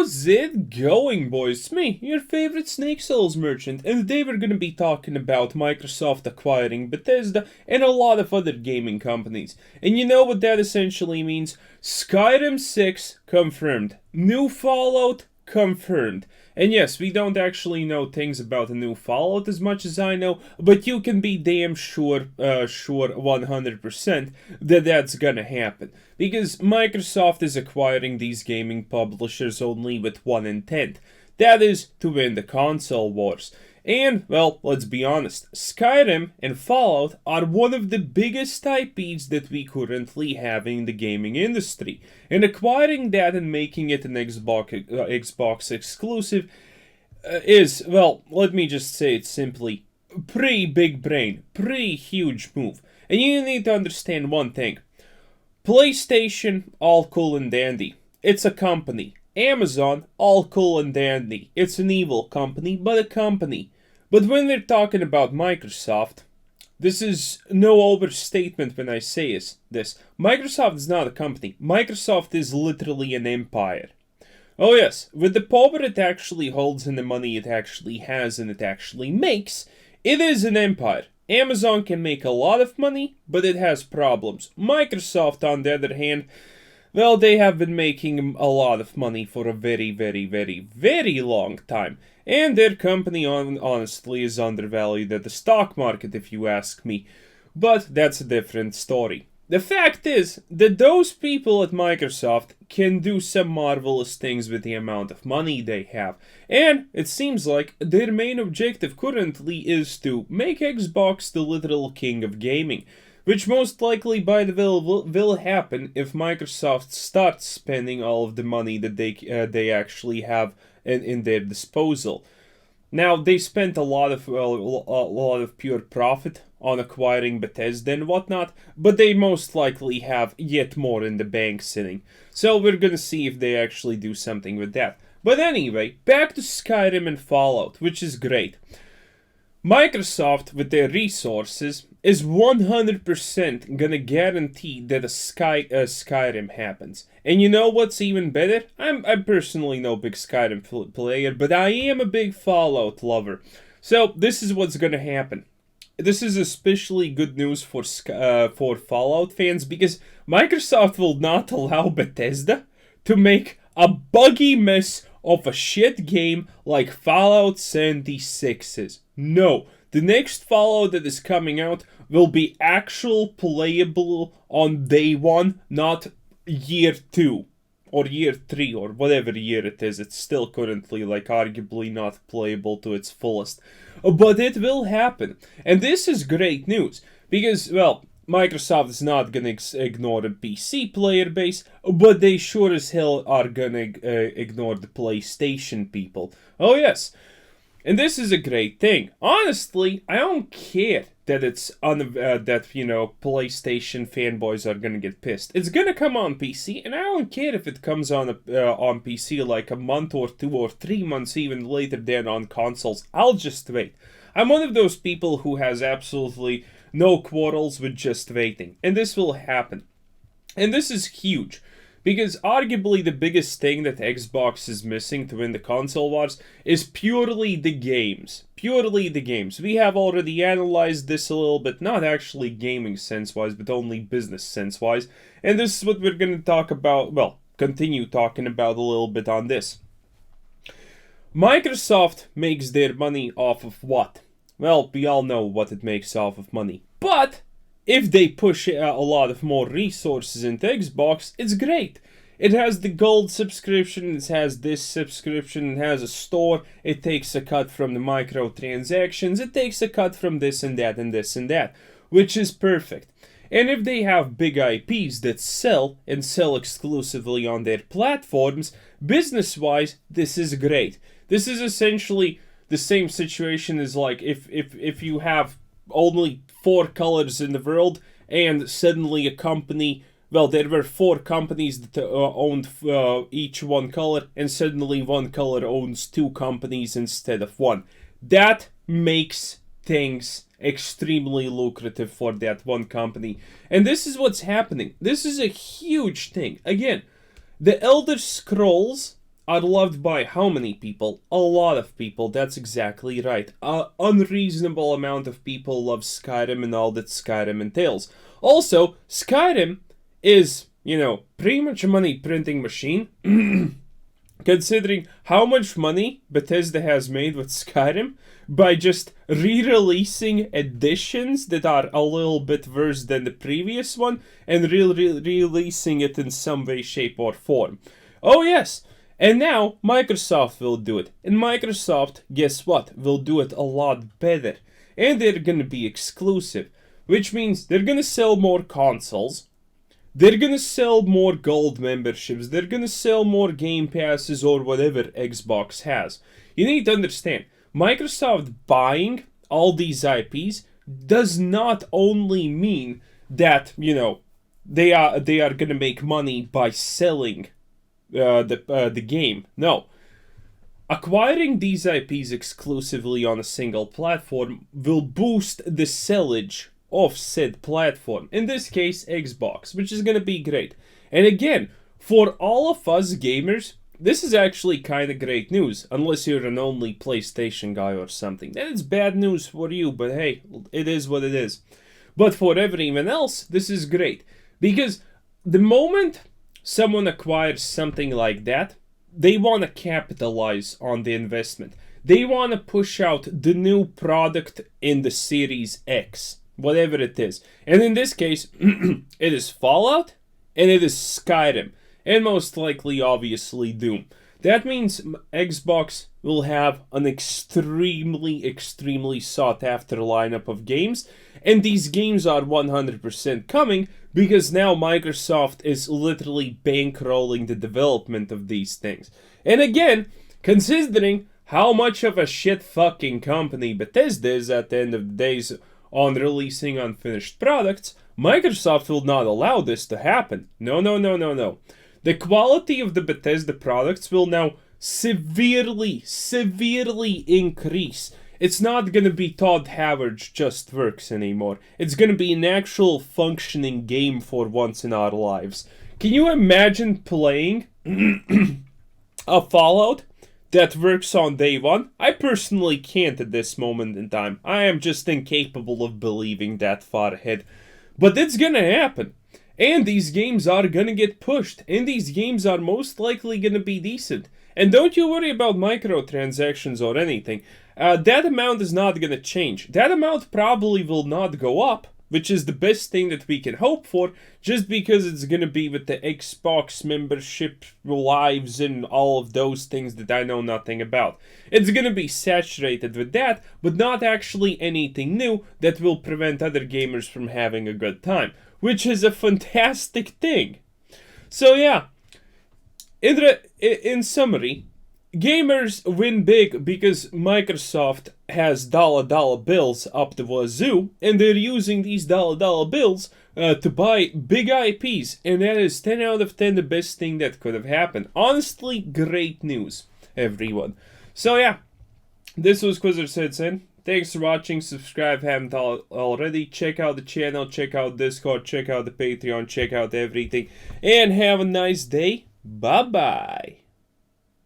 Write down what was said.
How's it going, boys? It's me, your favorite Snake Sales merchant, and today we're gonna be talking about Microsoft acquiring Bethesda and a lot of other gaming companies. And you know what that essentially means? Skyrim 6 confirmed. New Fallout confirmed. And yes, we don't actually know things about the new Fallout as much as I know, but you can be damn sure 100% that that's gonna happen. Because Microsoft is acquiring these gaming publishers only with one intent. That is, to win the console wars. And, well, let's be honest, Skyrim and Fallout are one of the biggest IPs that we currently have in the gaming industry. And acquiring that and making it an Xbox exclusive is, well, let me just say it simply, pretty big brain, pretty huge move. And you need to understand one thing. PlayStation, all cool and dandy. It's a company. Amazon, all cool and dandy. It's an evil company, but a company. But when we're talking about Microsoft, this is no overstatement when I say this. Microsoft is not a company. Microsoft is literally an empire. Oh yes, with the power it actually holds and the money it actually has and it actually makes, it is an empire. Amazon can make a lot of money, but it has problems. Microsoft, on the other hand, well, they have been making a lot of money for a very, very, very, very long time. And their company, honestly, is undervalued at the stock market, if you ask me. But that's a different story. The fact is that those people at Microsoft can do some marvelous things with the amount of money they have. And it seems like their main objective currently is to make Xbox the literal king of gaming. Which most likely by the will happen if Microsoft starts spending all of the money that they actually have in their disposal. Now they spent a lot of pure profit on acquiring Bethesda and whatnot, but they most likely have yet more in the bank sitting. So we're gonna see if they actually do something with that. But anyway, back to Skyrim and Fallout, which is great. Microsoft, with their resources, is 100% gonna guarantee that a Skyrim happens. And you know what's even better? I'm personally no big Skyrim player, but I am a big Fallout lover. So this is what's gonna happen. This is especially good news for Fallout fans because Microsoft will not allow Bethesda to make a buggy mess of a shit game like Fallout 76 is. No, the next Fallout that is coming out will be actual playable on day one, not year 2 or year 3 or whatever year it is. It's still currently arguably not playable to its fullest. But it will happen. And this is great news because, well, Microsoft is not gonna ignore the PC player base, but they sure as hell are gonna ignore the PlayStation people. Oh yes. And this is a great thing. Honestly, I don't care that PlayStation fanboys are gonna get pissed. It's gonna come on PC, and I don't care if it comes on PC like a month or 2 or 3 months even later than on consoles. I'll just wait. I'm one of those people who has absolutely no quarrels with just waiting, and this will happen. And this is huge. Because arguably the biggest thing that Xbox is missing to win the console wars is purely the games. Purely the games. We have already analyzed this a little bit, not actually gaming sense-wise, but only business sense-wise. And this is what we're going to talk about, well, continue talking about a little bit on this. Microsoft makes their money off of what? Well, we all know what it makes off of money. But if they push a lot of more resources into Xbox, it's great. It has the gold subscription, it has this subscription, it has a store, it takes a cut from the microtransactions, it takes a cut from this and that and this and that, which is perfect. And if they have big IPs that sell and sell exclusively on their platforms, business-wise, this is great. This is essentially the same situation as like if you have only 4 colors in the world, and suddenly a company, well, there were 4 companies that owned each one color, and suddenly one color owns 2 companies instead of 1. That makes things extremely lucrative for that one company. And this is what's happening. This is a huge thing. Again, the Elder Scrolls are loved by how many people? A lot of people, that's exactly right. An unreasonable amount of people love Skyrim and all that Skyrim entails. Also, Skyrim is, pretty much a money printing machine. Considering how much money Bethesda has made with Skyrim by just re-releasing editions that are a little bit worse than the previous one and releasing it in some way, shape, or form. Oh yes, and now Microsoft will do it. And Microsoft, guess what, will do it a lot better. And they're gonna be exclusive, which means they're gonna sell more consoles. They're gonna sell more gold memberships, they're gonna sell more game passes or whatever Xbox has. You need to understand, Microsoft buying all these IPs does not only mean that, they are gonna make money by selling the game. No. Acquiring these IPs exclusively on a single platform will boost the sellage of said platform, in this case Xbox, which is gonna be great. And again, for all of us gamers, this is actually kinda great news, unless you're an only PlayStation guy or something. Then it's bad news for you, but hey, it is what it is. But for everyone else, this is great, because the moment someone acquires something like that, they want to capitalize on the investment. They want to push out the new product in the Series X, whatever it is. And in this case, it is Fallout, and it is Skyrim, and most likely, obviously, Doom. That means Xbox will have an extremely, extremely sought-after lineup of games, and these games are 100% coming, because now Microsoft is literally bankrolling the development of these things. And again, considering how much of a shit-fucking company Bethesda is at the end of the days on releasing unfinished products, Microsoft will not allow this to happen. No, no, no, no, no. The quality of the Bethesda products will now severely, severely increase. It's not gonna be Todd Howard's Just Works anymore. It's gonna be an actual functioning game for once in our lives. Can you imagine playing a Fallout that works on day one? I personally can't at this moment in time. I am just incapable of believing that far ahead. But it's gonna happen. And these games are gonna get pushed. And these games are most likely gonna be decent. And don't you worry about microtransactions or anything. That amount is not gonna change. That amount probably will not go up, which is the best thing that we can hope for, just because it's gonna be with the Xbox membership lives and all of those things that I know nothing about. It's gonna be saturated with that, but not actually anything new that will prevent other gamers from having a good time, which is a fantastic thing. So yeah, in summary, gamers win big because Microsoft has dollar bills up the wazoo, and they're using these dollar bills to buy big IPs, and that is 10 out of 10 the best thing that could have happened. Honestly, great news, everyone. So yeah, this was Quizzer Said Sin. Thanks for watching. Subscribe if you haven't already. Check out the channel, check out Discord, check out the Patreon, check out everything, and have a nice day. Bye-bye.